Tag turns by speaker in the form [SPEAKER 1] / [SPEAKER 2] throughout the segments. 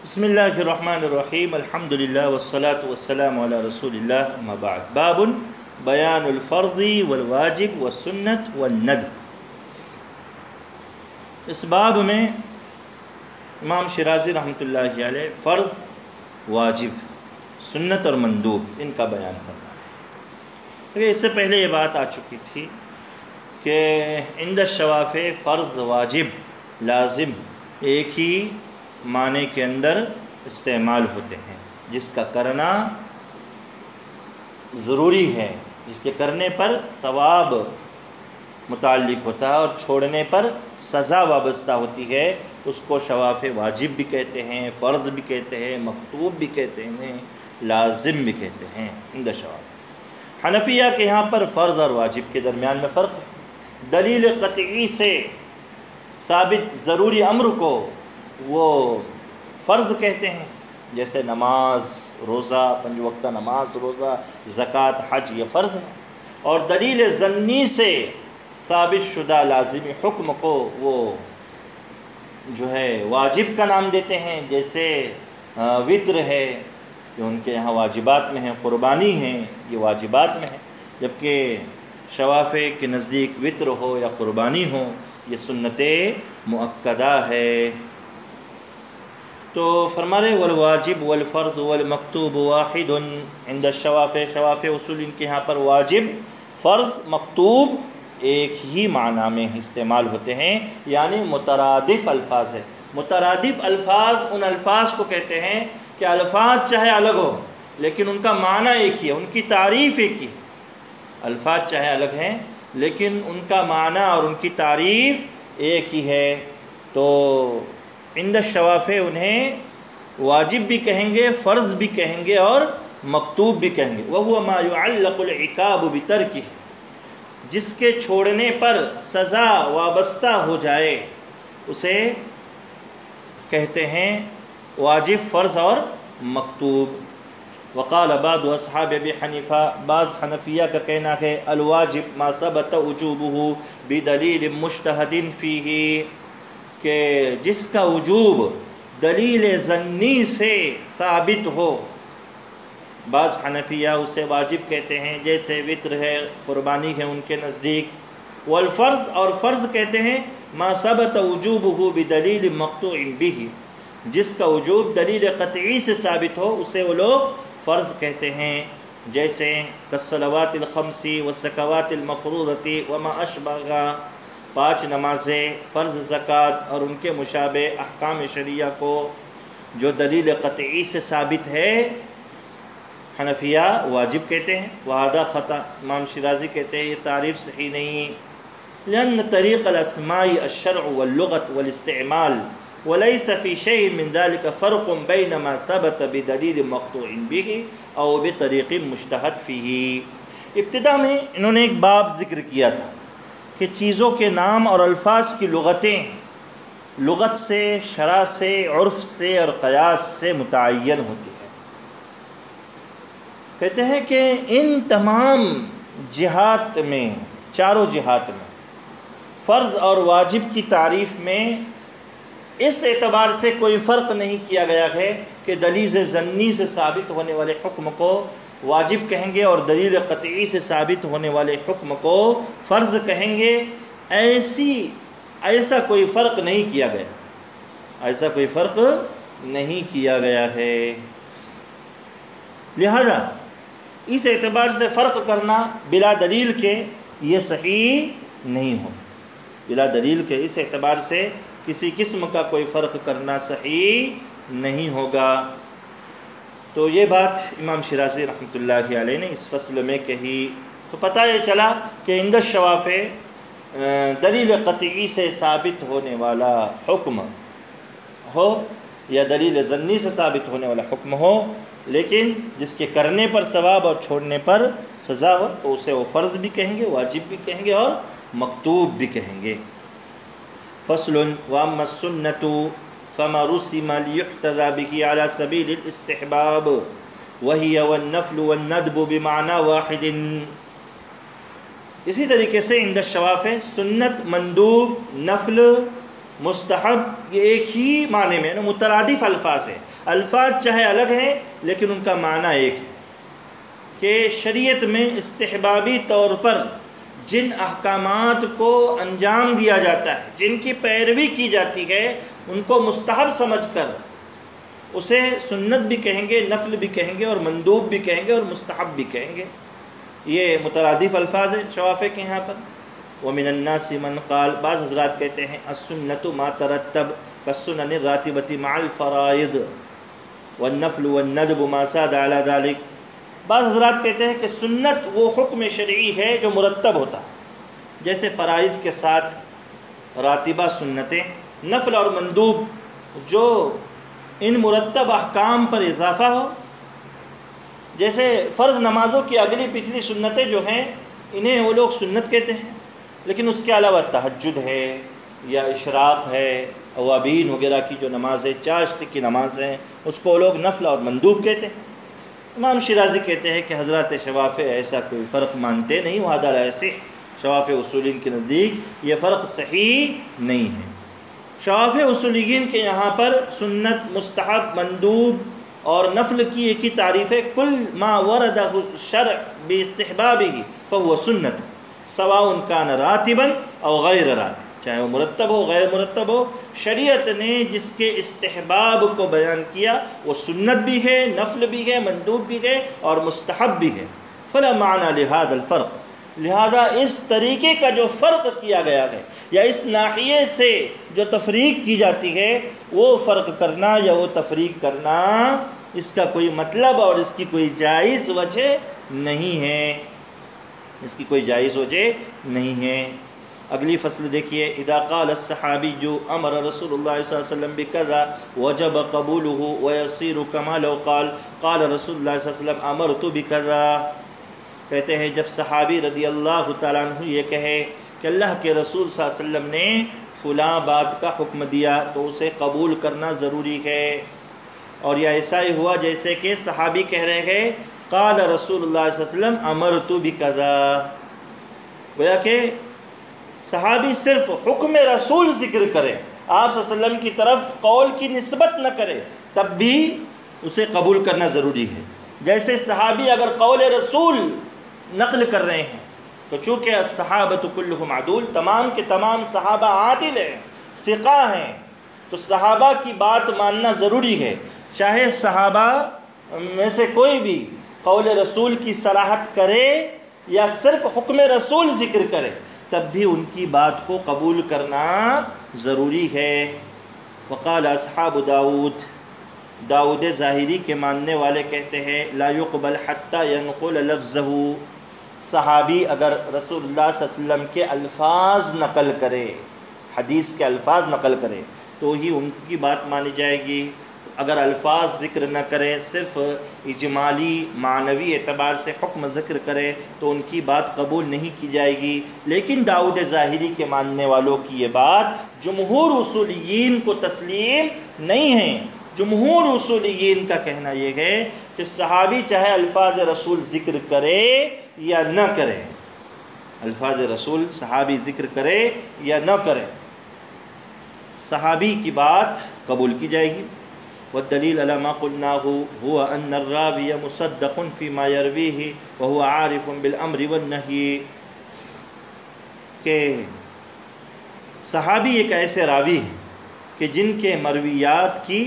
[SPEAKER 1] بسم اللہ الرحمن الرحیم الحمدللہ والصلاة والسلام علی رسول اللہ اما بعد باب بیان الفرض والواجب والسنت والندب۔ اس باب میں امام شیرازی رحمۃ اللہ علیہ فرض، واجب، سنت اور مندوب ان کا بیان فرما رہے ہیں۔ اس سے پہلے یہ بات آ چکی تھی کہ عند الشوافع فرض، واجب، لازم ایک ہی معنی کے اندر استعمال ہوتے ہیں، جس کا کرنا ضروری ہے، جس کے کرنے پر ثواب متعلق ہوتا ہے اور چھوڑنے پر سزا وابستہ ہوتی ہے، اس کو شوافع واجب بھی کہتے ہیں، فرض بھی کہتے ہیں، مکتوب بھی کہتے ہیں، لازم بھی کہتے ہیں عند الشوافع۔ حنفیہ کے یہاں پر فرض اور واجب کے درمیان میں فرق ہے۔ دلیل قطعی سے ثابت ضروری امر کو وہ فرض کہتے ہیں، جیسے نماز، روزہ، 5 وقتہ نماز، روزہ، زکوٰۃ، حج، یہ فرض ہے۔ اور دلیل ظنی سے ثابت شدہ لازمی حکم کو وہ جو ہے واجب کا نام دیتے ہیں، جیسے وطر ہے جو ان کے یہاں واجبات میں ہیں، قربانی ہیں یہ واجبات میں ہے، جبکہ شوافع کے نزدیک وطر ہو یا قربانی ہو یہ سنت مؤکدہ ہے۔ تو فرما رہے والواجب والفرض والمکتوب واحد عند الشوافع، شوافع اصول ان کے یہاں پر واجب، فرض، مکتوب ایک ہی معنی میں استعمال ہوتے ہیں، یعنی مترادف الفاظ ہے۔ مترادف الفاظ ان الفاظ کو کہتے ہیں کہ الفاظ چاہے الگ ہو لیکن ان کا معنی ایک ہی ہے، ان کی تعریف ایک ہی ہے۔ الفاظ چاہے الگ ہیں لیکن ان کا معنی اور ان کی تعریف ایک ہی ہے۔ تو عند الشوافع انہیں واجب بھی کہیں گے، فرض بھی کہیں گے اور مکتوب بھی کہیں گے۔ وَهُوَ مَا يُعَلَّقُ الْعِقَابُ بِتَرْكِهِ، جس کے چھوڑنے پر سزا وابستہ ہو جائے اسے کہتے ہیں واجب، فرض اور مکتوب۔ وقال بعض اصحاب ابی حنیفہ، بعض حنفیہ کا کہنا ہے الواجب ما ثبت وجوبہ بدلیل مجتہد فیہ، کہ جس کا وجوب دلیل ظنی سے ثابت ہو، بعض حنفیہ اسے واجب کہتے ہیں، جیسے وطر ہے، قربانی ہے ان کے نزدیک۔ والفرض، اور فرض کہتے ہیں ما ثبت وجوبہ بدلیل مقطوع بہ، جس کا وجوب دلیل قطعی سے ثابت ہو اسے وہ لوگ فرض کہتے ہیں، جیسے کالصلوات الخمس والزکوات المفروضۃ وما اشبہ، 5 نمازیں، فرض، زکوٰۃ اور ان کے مشابہ احکام شرعیہ کو جو دلیل قطعی سے ثابت ہے حنفیہ واجب کہتے ہیں۔ وہذا خطا، امام شیرازی کہتے ہیں یہ تعریف صحیح نہیں، لأن طریق الاسماء الشرع واللغة والاستعمال وليس في شيء من ذلك فرق بين ما ثبت بدلیل مقطوع به او بطریق مجتہد فيه۔ ابتدا میں انہوں نے ایک باب ذکر کیا تھا کہ چیزوں کے نام اور الفاظ کی لغتیں لغت سے، شرع سے، عرف سے اور قیاس سے متعین ہوتی ہے۔ کہتے ہیں کہ ان تمام جہات میں، چاروں جہات میں، فرض اور واجب کی تعریف میں اس اعتبار سے کوئی فرق نہیں کیا گیا ہے کہ دلیل ظنی سے ثابت ہونے والے حکم کو واجب کہیں گے اور دلیل قطعی سے ثابت ہونے والے حکم کو فرض کہیں گے، ایسا کوئی فرق نہیں کیا گیا، ایسا کوئی فرق نہیں کیا گیا ہے۔ لہذا اس اعتبار سے فرق کرنا بلا دلیل کے یہ صحیح نہیں ہو، بلا دلیل کے اس اعتبار سے کسی قسم کا کوئی فرق کرنا صحیح نہیں ہوگا۔ تو یہ بات امام شیرازی رحمۃ اللہ علیہ نے اس فصل میں کہی۔ تو پتہ یہ چلا کہ عند الشوافع دلیل قطعی سے ثابت ہونے والا حکم ہو یا دلیل ظنی سے ثابت ہونے والا حکم ہو لیکن جس کے کرنے پر ثواب اور چھوڑنے پر سزا ہو تو اسے وہ فرض بھی کہیں گے، واجب بھی کہیں گے اور مکتوب بھی کہیں گے۔ فصل واما السنۃ فما رسم لیحتذى به على سبیل الاستحباب وهي والنفل والندب بمعنى واحد۔ اسی طریقے سے عند الشوافع سنت، مندوب، نفل مستحب یہ ایک ہی معنی میں مترادف الفاظ ہیں، الفاظ چاہے الگ ہیں لیکن ان کا معنی ایک ہے کہ شریعت میں استحبابی طور پر جن احکامات کو انجام دیا جاتا ہے، جن کی پیروی کی جاتی ہے، ان کو مستحب سمجھ کر اسے سنت بھی کہیں گے، نفل بھی کہیں گے، اور مندوب بھی کہیں گے، اور مستحب بھی کہیں گے۔ یہ مترادف الفاظ ہیں شوافے کے یہاں پر۔ وَمِنَ النَّاسِ مَنْ قَالَ، بعض حضرات کہتے ہیں السُّنَّةُ مَا تَرَتَّبَ كَالسُّنَنِ الرَّاتِبَةِ مَعَ الْفَرَائِضِ وَالنَّفْلُ وَالنَّدْبُ مَا زَادَ عَلَى ذَلِكَ۔ بعض حضرات کہتے ہیں کہ سنت وہ حکم شرعی ہے جو مرتب ہوتا ہے، جیسے فرائض کے ساتھ راتبہ سنتیں، نفل اور مندوب جو ان مرتب احکام پر اضافہ ہو، جیسے فرض نمازوں کی اگلی پچھلی سنتیں جو ہیں انہیں وہ لوگ سنت کہتے ہیں، لیکن اس کے علاوہ تہجد ہے یا اشراق ہے، اوابین وغیرہ کی جو نماز ہے، چاشت کی نماز ہے، اس کو وہ لوگ نفل اور مندوب کہتے ہیں۔ امام شیرازی کہتے ہیں کہ حضرات شوافع ایسا کوئی فرق مانتے نہیں، وحدہ ایسے شوافع اصولین کے نزدیک یہ فرق صحیح نہیں ہے۔ شوافع اصولین کے یہاں پر سنت، مستحب، مندوب اور نفل کی ایک ہی تعریف ہے، کل ما ورد الشرع باستحبابہ فهو سنت سواء کان راتبا او غیر راتب، چاہے وہ مرتب ہو غیر مرتب ہو، شریعت نے جس کے استحباب کو بیان کیا وہ سنت بھی ہے، نفل بھی ہے، مندوب بھی ہے اور مستحب بھی ہے۔ فلا معنی لہذا الفرق، لہذا اس طریقے کا جو فرق کیا گیا ہے یا اس ناحیے سے جو تفریق کی جاتی ہے، وہ فرق کرنا یا وہ تفریق کرنا اس کا کوئی مطلب اور اس کی کوئی جائز وجہ نہیں ہے، اس کی کوئی جائز وجہ نہیں ہے۔ اگلی فصل دیکھیے، اذا قال الصحابی امر رسول اللہ صلی اللہ علیہ وسلم بکذا وجب قبولہ ویصیر کما لو قال قال رسول اللہ صلی اللہ علیہ وسلم امرت بکذا۔ کہتے ہیں جب صحابی رضی اللہ تعالیٰ عنہ یہ کہے کہ اللہ کے رسول صلی اللہ علیہ وسلم نے فلاں بات کا حکم دیا تو اسے قبول کرنا ضروری ہے، اور یہ ایسا ہی ہوا جیسے کہ صحابی کہہ رہے ہیں قال رسول اللہ صلی اللہ علیہ وسلم امرت بکذا، گویا کہ صحابی صرف حکم رسول ذکر کرے، آپ صلی اللہ علیہ وسلم کی طرف قول کی نسبت نہ کرے، تب بھی اسے قبول کرنا ضروری ہے۔ جیسے صحابی اگر قول رسول نقل کر رہے ہیں تو چونکہ الصحابۃ کلہم عدول، تمام کے تمام صحابہ عادل ہیں، ثقہ ہیں، تو صحابہ کی بات ماننا ضروری ہے، چاہے صحابہ میں سے کوئی بھی قول رسول کی صراحت کرے یا صرف حکم رسول ذکر کرے، تب بھی ان کی بات کو قبول کرنا ضروری ہے۔ وقال اصحاب داؤد، داؤد ظاہری کے ماننے والے کہتے ہیں لا يقبل حتى ينقل لفظه، صحابی اگر رسول اللہ صلی اللہ علیہ وسلم کے الفاظ نقل کرے، حدیث کے الفاظ نقل کرے تو ہی ان کی بات مانی جائے گی، اگر الفاظ ذکر نہ کرے، صرف اجمالی معنوی اعتبار سے حکم ذکر کرے تو ان کی بات قبول نہیں کی جائے گی۔ لیکن داؤد ظاہری کے ماننے والوں کی یہ بات جمہور اصولیین کو تسلیم نہیں ہے۔ جمہور اصولیین کا کہنا یہ ہے کہ صحابی چاہے الفاظ رسول ذکر کرے یا نہ کرے، الفاظ رسول صحابی ذکر کرے یا نہ کرے، صحابی کی بات قبول کی جائے گی۔ والدلیل علی ما قلناہ هو ان الراوی مصدق فیما یرویہ وهو عارف بالامر والنہی، کہ صحابی ایک ایسے راوی ہیں کہ جن کے مرویات کی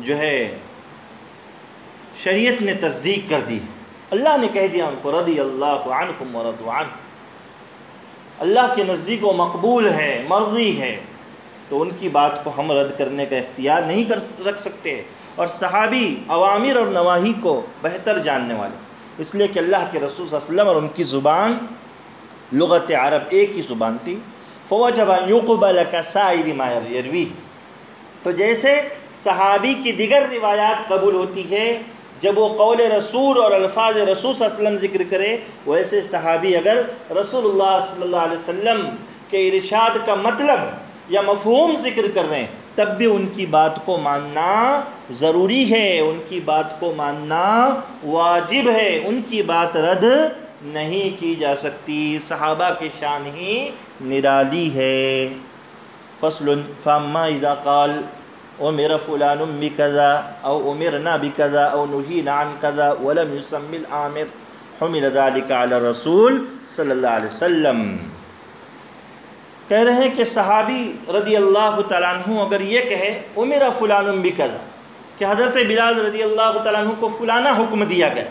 [SPEAKER 1] جو ہے شریعت نے تصدیق کر دی، اللہ نے کہہ دیا ان کو رضی اللہ عنکم ورضوا عنہ، اللہ کے نزدیک وہ مقبول ہے، مرضی ہے، تو ان کی بات کو ہم رد کرنے کا اختیار نہیں رکھ سکتے۔ اور صحابی اوامر اور نواہی کو بہتر جاننے والے، اس لیے کہ اللہ کے رسول صلی اللہ علیہ وسلم اور ان کی زبان لغت عرب ایک ہی زبان تھی، فوجب ان یقبل کسائر ما یرویہ، تو جیسے صحابی کی دیگر روایات قبول ہوتی ہے جب وہ قول رسول اور الفاظ رسول صلی اللہ علیہ وسلم ذکر کرے، ویسے صحابی اگر رسول اللہ صلی اللہ علیہ وسلم کے ارشاد کا مطلب یا مفہوم ذکر کر رہے ہیں تب بھی ان کی بات کو ماننا ضروری ہے، ان کی بات کو ماننا واجب ہے، ان کی بات رد نہیں کی جا سکتی، صحابہ کی شان ہی نرالی ہے۔ فصل فاما اذا قال امر فلان بكذا او امرنا بكذا او نهينا عن كذا ولم يسمي الامر حمل ذلك على الرسول صلی اللہ علیہ وسلم۔ کہہ رہے ہیں کہ صحابی رضی اللہ تعالیٰ عنہ اگر یہ کہے امر فلان بکذا، کہ حضرت بلال رضی اللہ تعالیٰ عنہ کو فلانا حکم دیا گیا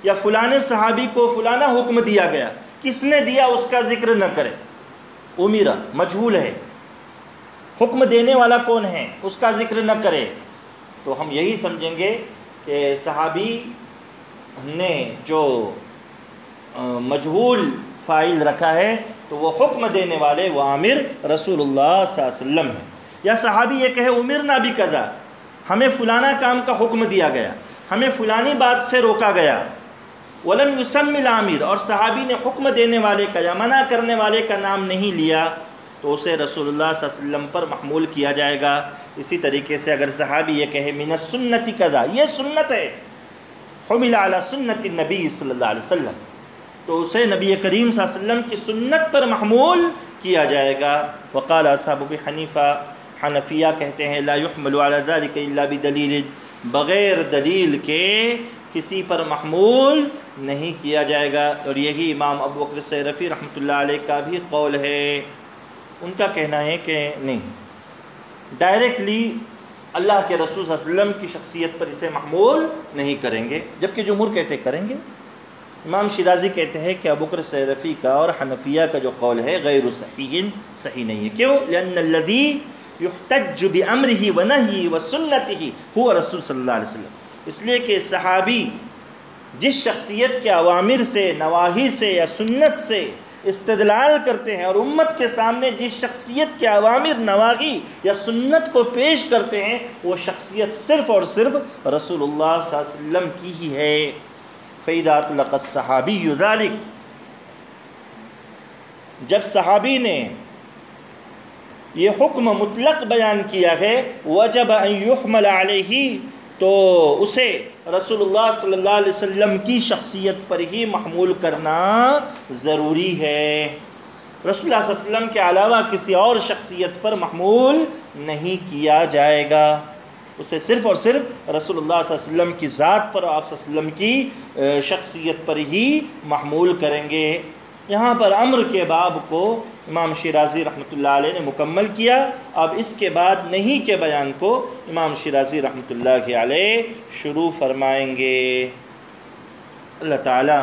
[SPEAKER 1] یا فلانے صحابی کو فلانا حکم دیا گیا، کس نے دیا اس کا ذکر نہ کرے، امیر مجہول ہے، حکم دینے والا کون ہے اس کا ذکر نہ کرے، تو ہم یہی سمجھیں گے کہ صحابی نے جو مجہول فاعل رکھا ہے تو وہ حکم دینے والے وہ عامر رسول اللہ صلی اللہ علیہ وسلم ہے۔ یا صحابی یہ کہے امرنا بکذا، ہمیں فلانا کام کا حکم دیا گیا، ہمیں فلانی بات سے روکا گیا، ولم یسمی العامر، اور صحابی نے حکم دینے والے کا یا منع کرنے والے کا نام نہیں لیا، تو اسے رسول اللہ صلی اللہ علیہ وسلم پر محمول کیا جائے گا۔ اسی طریقے سے اگر صحابی یہ کہے من السنت کذا، یہ سنت ہے، حمل علی سنت النبی صلی اللہ علیہ وسلم، تو اسے نبی کریم صلی اللہ علیہ وسلم کی سنت پر محمول کیا جائے گا۔ وقال اصحاب ابی حنیفہ، حنفیہ کہتے ہیں لا يحمل على ذلك الا بدلیل، بغیر دلیل کے کسی پر محمول نہیں کیا جائے گا، اور یہی امام ابو بکر سیرفی رحمۃ اللہ علیہ کا بھی قول ہے۔ ان کا کہنا ہے کہ نہیں، ڈائریکٹلی اللہ کے رسول صلی اللہ علیہ وسلم کی شخصیت پر اسے محمول نہیں کریں گے، جبکہ جمہور کہتے کریں گے۔ امام شیرازی کہتے ہیں کہ ابو بکر سیرفی کا اور حنفیہ کا جو قول ہے غیر صحیح، صحیح نہیں ہے۔ کیوں؟ لأن الذی یحتج بامرہ ونہیہ وسنتہ هو رسول صلی اللہ علیہ وسلم، اس لیے کہ صحابی جس شخصیت کے اوامر سے، نواہی سے یا سنت سے استدلال کرتے ہیں، اور امت کے سامنے جس شخصیت کے اوامر، نواہی یا سنت کو پیش کرتے ہیں، وہ شخصیت صرف اور صرف رسول اللہ صلی اللہ علیہ وسلم کی ہی ہے۔ فَإِذَا أَطْلَقَ الصَّحَابِيُّ ذَلِكَ، جب صحابی نے یہ حکم مطلق بیان کیا ہے، وَجَبَ أَن يُحْمَلَ عَلَيْهِ، تو اسے رسول اللہ صلی اللہ علیہ وسلم کی شخصیت پر ہی محمول کرنا ضروری ہے، رسول اللہ صلی اللہ علیہ وسلم کے علاوہ کسی اور شخصیت پر محمول نہیں کیا جائے گا، اسے صرف اور صرف رسول اللہ صلی اللہ علیہ وسلم کی ذات پر، آپ صلی اللہ علیہ وسلم کی شخصیت پر ہی محمول کریں گے۔ یہاں پر امر کے باب کو امام شیرازی رحمۃ اللہ علیہ نے مکمل کیا، اب اس کے بعد نہیں کے بیان کو امام شیرازی رحمۃ اللہ علیہ شروع فرمائیں گے۔ اللہ تعالیٰ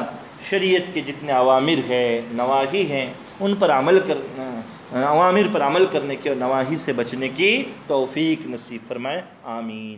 [SPEAKER 1] شریعت کے جتنے اوامر ہیں، نواہی ہیں، ان پر عمل اوامر پر عمل کرنے کے اور نواہی سے بچنے کی توفیق نصیب فرمائے، آمین۔